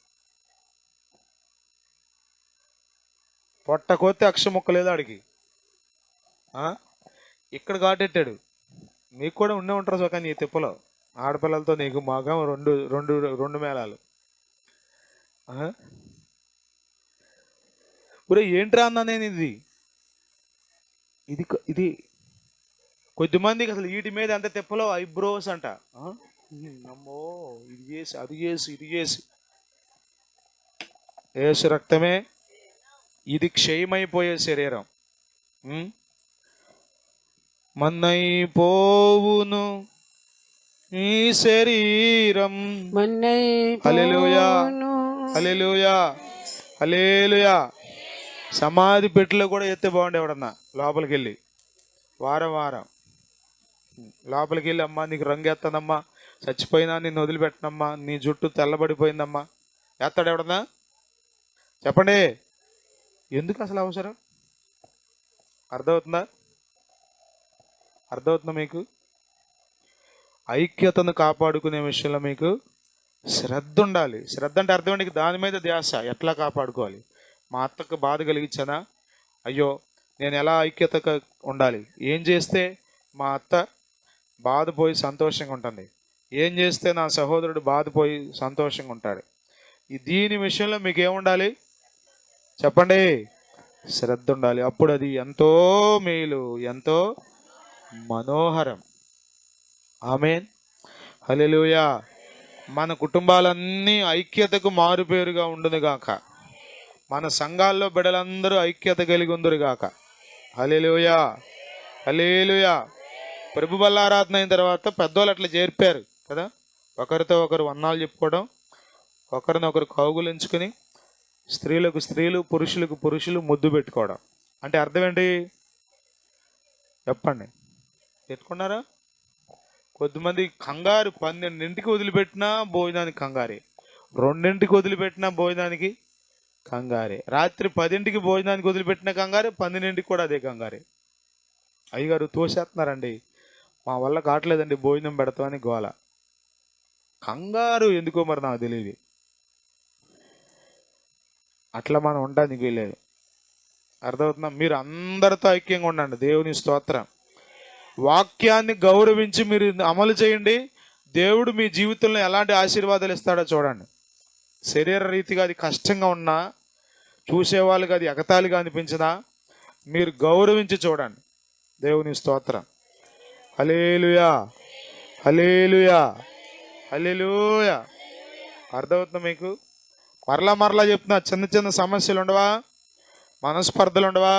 పొట్ట కోతే అక్ష ముక్క లేదు ఆడికి. ఇక్కడ ఘాటెట్టాడు. మీకు కూడా ఉండే ఉంటారు సో, కానీ ఈ తిప్పలో ఆడపిల్లలతో నీకు మగం రెండు మేళాలు. ఒరే ఏంట్రా అన్నా నేను ఇది ఇది ఇది కొద్దిమందికి అసలు వీటి మీద ఎంత తిప్పలో ఐబ్రోస్ అంట. అమ్మో ఇది చేసి అది చేసి ఇది చేసి. యేసు రక్తమే ఇది క్షయమైపోయే శరీరం. మన్నైపోవును ఈ శరీరం. హల్లెలూయా హల్లెలూయా హల్లెలూయా. సమాధి పెట్టిలో కూడా ఎత్తే బాగుండే ఎవడన్నా లోపలికి వెళ్ళి వారం వారం లోపలికి వెళ్ళి, అమ్మా నీకు రంగు ఎత్తానమ్మా, చచ్చిపోయినా నిన్ను వదిలిపెట్టనమ్మా, నీ జుట్టు తెల్లబడిపోయిందమ్మా, ఎత్తాడు ఎవడన్నా? చెప్పండి. ఎందుకు అసలు అవసరం? అర్థమవుతుందా? అర్థమవుతుందా మీకు? ఐక్యతను కాపాడుకునే విషయంలో మీకు శ్రద్ధ ఉండాలి. శ్రద్ధ అంటే అర్థం ఏంటి? దాని మీద ధ్యాస. ఎట్లా కాపాడుకోవాలి? మా అత్తకు బాధ కలిగించానా? అయ్యో నేను ఎలా ఐక్యతగా ఉండాలి? ఏం చేస్తే మా అత్త బాధపోయి సంతోషంగా ఉంటుంది? ఏం చేస్తే నా సహోదరుడు బాధపోయి సంతోషంగా ఉంటాడు? దీని విషయంలో మీకు ఏముండాలి చెప్పండి? శ్రద్ధ ఉండాలి. అప్పుడు అది ఎంతో మేలు, ఎంతో మనోహరం. ఆమేన్ హల్లెలూయా. మన కుటుంబాలన్నీ ఐక్యతకు మారుపేరుగా ఉండునుగాక. మన సంఘాల్లో బిడ్డలందరూ ఐక్యత కలిగి ఉందురుగాక. హల్లెలూయా హల్లెలూయా. ప్రభు బల్లారాధన అయిన తర్వాత పెద్దోళ్ళు అట్లా చేర్పారు కదా, ఒకరితో ఒకరు వందనాలు చెప్పుకోవడం, ఒకరినొకరు కౌగులించుకుని, స్త్రీలకు స్త్రీలు పురుషులకు పురుషులు ముద్దు పెట్టుకోవడం. అంటే అర్థం ఏంటి చెప్పండి? పెట్టుకున్నారా? కొద్దిమంది కంగారు 12ంటికి వదిలిపెట్టినా భోజనానికి కంగారే, 2ంటికి వదిలిపెట్టినా భోజనానికి కంగారే, రాత్రి 10ంటికి భోజనానికి వదిలిపెట్టిన కంగారే, 12ంటికి కూడా అదే కంగారే. అయ్యగారు తోసేస్తున్నారండి, మా వల్ల కావట్లేదండి భోజనం పెడతామని గోల. కంగారు ఎందుకో మరి నాకు తెలియదు. అట్లా మనం ఉండడానికి వీలేదు. అర్థమవుతుందా? మీరు అందరితో ఐక్యంగా ఉండండి. దేవుని స్తోత్రం. వాక్యాన్ని గౌరవించి మీరు అమలు చేయండి. దేవుడు మీ జీవితంలో ఎలాంటి ఆశీర్వాదాలు ఇస్తాడో చూడండి. శరీర రీతిగా అది కష్టంగా ఉన్నా, చూసేవాళ్ళకి అది ఎగతాళిగా అనిపించినా మీరు గౌరవించి చూడండి. దేవుని స్తోత్రం. హల్లెలూయా హల్లెలూయా హల్లెలూయా. అర్థమవుతుందా మీకు? మరలా చెప్తున్నా, చిన్న చిన్న సమస్యలు ఉండవా? మనస్పర్ధలు ఉండవా?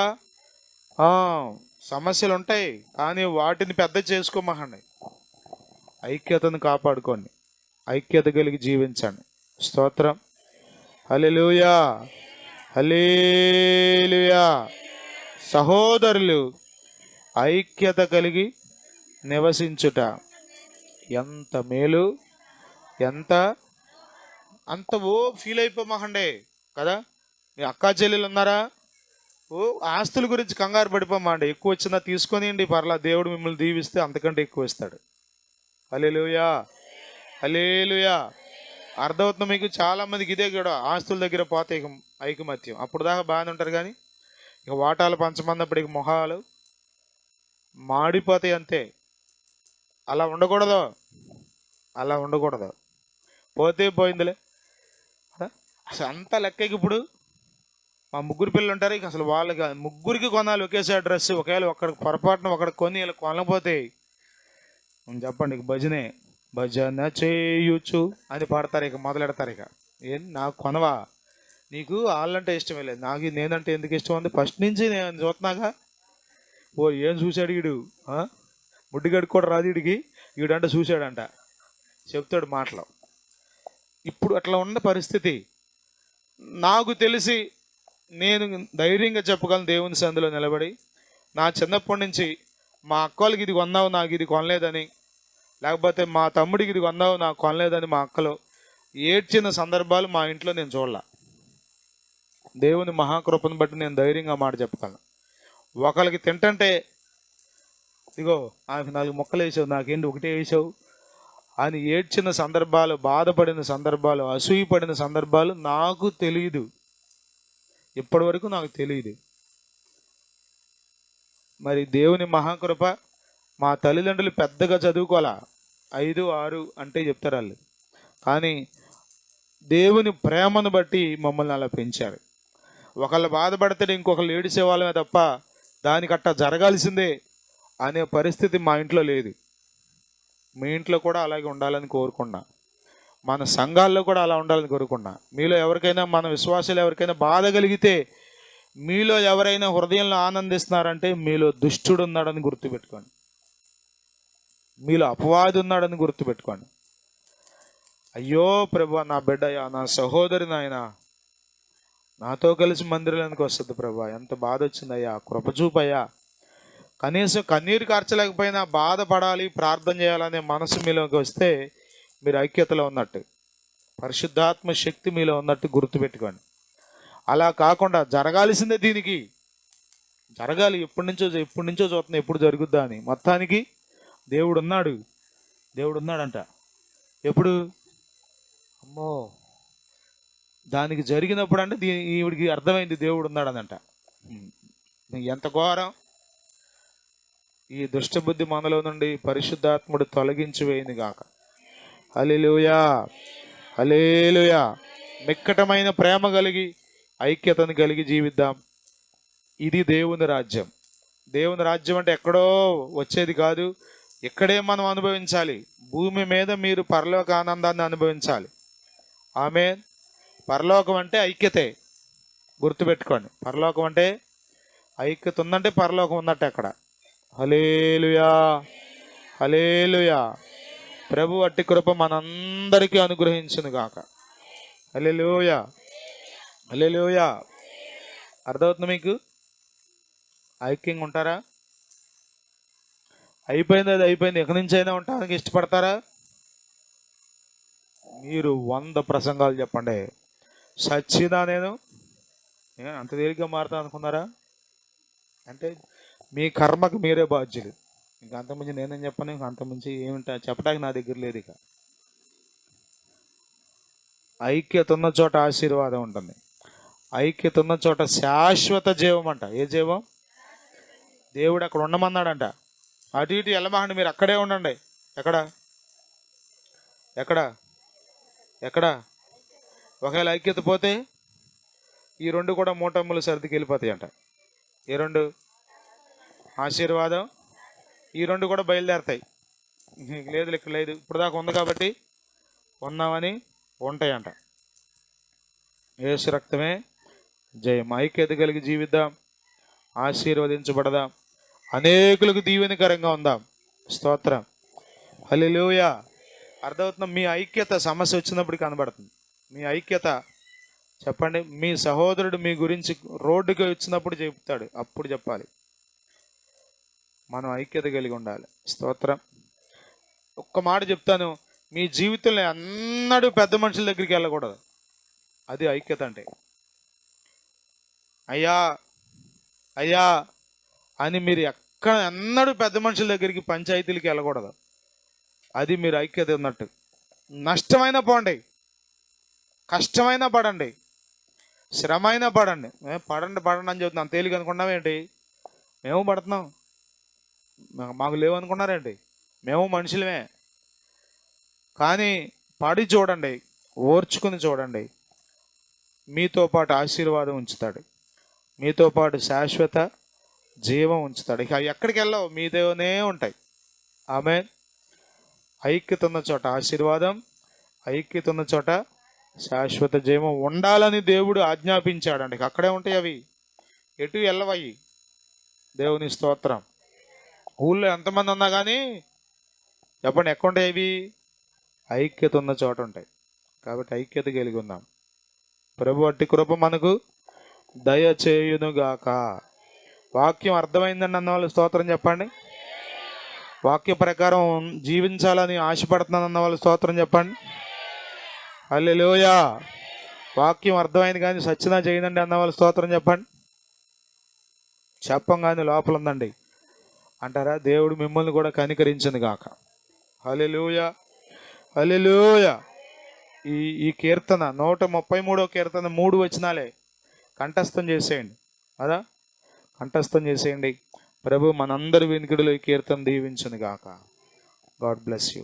సమస్యలు ఉంటాయి, కానీ వాటిని పెద్ద చేసుకోమహండి. ఐక్యతను కాపాడుకోండి, ఐక్యత కలిగి జీవించండి. స్తోత్రం. హల్లెలూయా హల్లెలూయా. సహోదరులు ఐక్యత కలిగి నివసించుట ఎంత మేలు, ఎంత అంత ఫీల్ అయిపోమాకండి కదా. మీ అక్కా చెల్లెలు ఉన్నారా? ఆస్తుల గురించి కంగారు పడిపోమండి. ఎక్కువ వచ్చినా తీసుకొనియండి, పర్లా, దేవుడు మిమ్మల్ని దీవిస్తే అంతకంటే ఎక్కువ ఇస్తాడు. హల్లెలూయా హల్లెలూయా. అర్థమవుతుంది మీకు? చాలా మందికి ఇదే కూడా, ఆస్తుల దగ్గర పోతే ఇక ఐకమత్యం. అప్పుడు దాకా బాగానే ఉంటారు, కానీ ఇక వాటాలు పంచమన్నప్పుడు ఇక మొహాలు మాడిపోతాయి అంతే. అలా ఉండకూడదు, అలా ఉండకూడదు. పోతే పోయిందిలే. అసలు అంతా లెక్కకి ఇప్పుడు మా 3 పిల్లలు ఉంటారు, ఇక అసలు వాళ్ళకి 3కి కొనాలి ఒకేసారి డ్రెస్. ఒకవేళ ఒకడికి పొరపాటున ఒకడికి కొని ఇలా కొనకపోతే చెప్పండి, ఇక భజన చేయుచు అని పాడతారు, ఇక మొదలెడతారు. ఇక ఏం నాకు కొనవా? నీకు వాళ్ళంటే ఇష్టమే లేదు, నాకు నేనంటే ఎందుకు ఇష్టం ఉంది? ఫస్ట్ నుంచి నేను చూస్తున్నాగా. ఏం చూశాడు వీడు, ముడ్డిగడికి కూడా రాదు వీడికి, వీడంటే చూశాడంట, చెప్తాడు మాటలు. ఇప్పుడు అట్లా ఉన్న పరిస్థితి. నాకు తెలిసి నేను ధైర్యంగా చెప్పగలను దేవుని సందులో నిలబడి, నా చిన్నప్పటి నుంచి మా అక్కలకి ఇది కొన్నావు నాకు ఇది కొనలేదని, లేకపోతే మా తమ్ముడికి ఇది కొన్నావు నాకు కొనలేదని మా అక్కలు ఏడ్చిన సందర్భాలు మా ఇంట్లో నేను చూడాల. దేవుని మహాకృపను బట్టి నేను ధైర్యంగా మాట చెప్పగలను. ఒకరికి తింటంటే ఇగో నాకు 4 ముక్కలు వేసావు, నాకేంటి ఒకటే వేసావు అని ఏడ్చిన సందర్భాలు, బాధపడిన సందర్భాలు, అసూయపడిన సందర్భాలు నాకు తెలియదు. ఇప్పటి వరకు నాకు తెలియదు. మరి దేవుని మహాకృప, మా తల్లిదండ్రులు పెద్దగా చదువుకోవాలా, 5, 6 అంటే చెప్తారు వాళ్ళు, కానీ దేవుని ప్రేమను బట్టి మమ్మల్ని అలా పెంచారు. ఒకళ్ళు బాధపడితే ఇంకొకళ్ళు ఏడిసే వాళ్ళమే తప్ప దానికి అట్టా జరగాల్సిందే అనే పరిస్థితి మా ఇంట్లో లేదు. మీ ఇంట్లో కూడా అలాగే ఉండాలని కోరుకున్నా, మన సంఘాల్లో కూడా అలా ఉండాలని కోరుకున్నా. మీలో ఎవరికైనా, మన విశ్వాసాలు ఎవరికైనా బాధ కలిగితే, మీలో ఎవరైనా హృదయంలో ఆనందిస్తున్నారంటే మీలో దుష్టుడు ఉన్నాడని గుర్తుపెట్టుకోండి, మీలో అపవాది ఉన్నాడని గుర్తుపెట్టుకోండి. అయ్యో ప్రభు, నా బిడ్డయ్యా, నా సహోదరి నాయన నాతో కలిసి మందిరానికి వస్తుంది ప్రభా, ఎంత బాధ వచ్చిందయ్యా, కృపచూపయ్యా. కనీసం కన్నీరు కార్చలేకపోయినా బాధపడాలి, ప్రార్థన చేయాలనే మనసు మీలోకి వస్తే మీరు ఐక్యతలో ఉన్నట్టు, పరిశుద్ధాత్మ శక్తి మీలో ఉన్నట్టు గుర్తుపెట్టుకోండి. అలా కాకుండా జరగాల్సిందే, దీనికి జరగాలి, ఎప్పటి నుంచో చూస్తున్నాం ఎప్పుడు జరుగుద్దా అని. మొత్తానికి దేవుడు ఉన్నాడంట. ఎప్పుడు? అమ్మో, దానికి జరిగినప్పుడు అంటే ఈవిడికి అర్థమైంది దేవుడు ఉన్నాడనంట. ఎంత ఘోరం! ఈ దుష్టబుద్ధి మనలో నుండి పరిశుద్ధాత్ముడు తొలగించి వేయింది గాక. హల్లెలూయా, హల్లెలూయా. మిక్కటమైన ప్రేమ కలిగి, ఐక్యతను కలిగి జీవిద్దాం. ఇది దేవుని రాజ్యం. దేవుని రాజ్యం అంటే ఎక్కడో వచ్చేది కాదు, ఇక్కడే మనం అనుభవించాలి. భూమి మీద మీరు పరలోక ఆనందాన్ని అనుభవించాలి. ఆమేన్. పరలోకం అంటే ఐక్యతే, గుర్తుపెట్టుకోండి. పరలోకం అంటే ఐక్యత ఉందంటే పరలోకం ఉన్నట్టు అక్కడ. హల్లెలూయా, హల్లెలూయా. ప్రభు అట్టి కృప మనందరికీ అనుగ్రహించును గాక. హల్లెలూయా, హల్లెలూయా. అర్థమవుతుంది మీకు? ఐక్యంగా ఉంటారా? అయిపోయింది, అది అయిపోయింది, ఎక్కడి నుంచి అయినా ఉండడానికి ఇష్టపడతారా? మీరు 100 ప్రసంగాలు చెప్పండి, సచ్చిదా నేను అంత తేలిగ్గా మారుతా అనుకున్నారా? అంటే మీ కర్మకు మీరే బాధ్యులు. ఇంకా అంతకుమించి నేనేం చెప్పను, ఇంకా అంతకుమించి ఏమిటా చెప్పడానికి నా దగ్గర లేదు. ఇక ఐక్యత ఉన్న చోట ఆశీర్వాదం ఉంటుంది, ఐక్యత ఉన్న చోట శాశ్వత జీవం అంట. ఏ జీవం? దేవుడు అక్కడ ఉండమన్నాడంట. అటు ఇటు వెళ్ళమాకండి, మీరు అక్కడే ఉండండి. ఎక్కడ ఎక్కడ ఎక్కడ? ఒకవేళ ఐక్యత పోతే ఈ రెండు కూడా మూటమ్ములు సర్దికి వెళ్ళిపోతాయి అంట. ఈ రెండు ఆశీర్వాదం, ఈ రెండు కూడా బయలుదేరతాయి. లేదు, ఇక్కడ లేదు, ఇప్పుడు దాకా ఉంది కాబట్టి ఉన్నామని ఉంటాయంట. యేసు రక్తమే జయం. ఐక్యత కలిగి జీవిద్దాం, ఆశీర్వదించబడదాం, అనేకులకు దీవెనకరంగా ఉందాం. స్తోత్రం, హల్లెలూయా. అర్థమవుతుందా? మీ ఐక్యత సమస్య వచ్చినప్పుడు కనబడుతుంది. మీ ఐక్యత చెప్పండి. మీ సహోదరుడు మీ గురించి రోడ్డుకి వచ్చినప్పుడు చెప్తాడు, అప్పుడు చెప్పాలి. మనం ఐక్యత కలిగి ఉండాలి. స్తోత్రం. ఒక్క మాట చెప్తాను, మీ జీవితంలో అన్నడూ పెద్ద మనుషుల దగ్గరికి వెళ్ళకూడదు. అది ఐక్యత అంటే. అయ్యా అయ్యా అని మీరు ఎన్నడూ పెద్ద మనుషుల దగ్గరికి, పంచాయతీలకి వెళ్ళకూడదు. అది మీరు ఐక్యత ఉన్నట్టు. నష్టమైనా పోండి, కష్టమైనా పడండి, శ్రమ అయినా పడండి. పడండి అని చెబుతున్నాం, తేలిక అనుకున్నామేంటి? మేము పడుతున్నాం, మాకు లేవనుకున్నారేంటి? మేము మనుషులమే. కానీ పడి చూడండి, ఓర్చుకుని చూడండి, మీతో పాటు ఆశీర్వాదం ఉంచుతాడు, మీతో పాటు శాశ్వత జీవం ఉంచుతాడు. ఇక ఎక్కడికి వెళ్ళవు, మీతోనే ఉంటాయి. ఆమేన్. ఐక్యత ఉన్న చోట ఆశీర్వాదం, ఐక్యత ఉన్న చోట శాశ్వత జీవం ఉండాలని దేవుడు ఆజ్ఞాపించాడండి. అక్కడే ఉంటాయి అవి, ఎటు వెళ్ళవయి. దేవుని స్తోత్రం. ఊళ్ళో ఎంతమంది ఉన్నా కానీ చెప్పండి, ఎక్కడ ఉంటాయి అవి? ఐక్యత ఉన్న చోట ఉంటాయి. కాబట్టి ఐక్యత కలిగి ఉందాం. ప్రభు అట్టి కృప మనకు దయచేయునుగాక. వాక్యం అర్థమైందండి అన్న వాళ్ళు స్తోత్రం చెప్పండి. వాక్య ప్రకారం జీవించాలని ఆశపడుతున్నాను అన్న వాళ్ళు స్తోత్రం చెప్పండి. హల్లెలూయా. వాక్యం అర్థమైంది కానీ సచ్చినా చేయదండి అన్న వాళ్ళు స్తోత్రం చెప్పండి. చెప్పం కానీ లోపల ఉందండి అంటారా? దేవుడు మిమ్మల్ని కూడా కనికరించను గాక. హల్లెలూయా, హల్లెలూయా. ఈ కీర్తన 133వ కీర్తన 3 వచనాలే కంఠస్థం చేసేయండి. అదా, కంఠస్థం చేసేయండి. ప్రభు మనందరి వినికిడిలో ఈ కీర్తన దీవించును గాక. God bless you.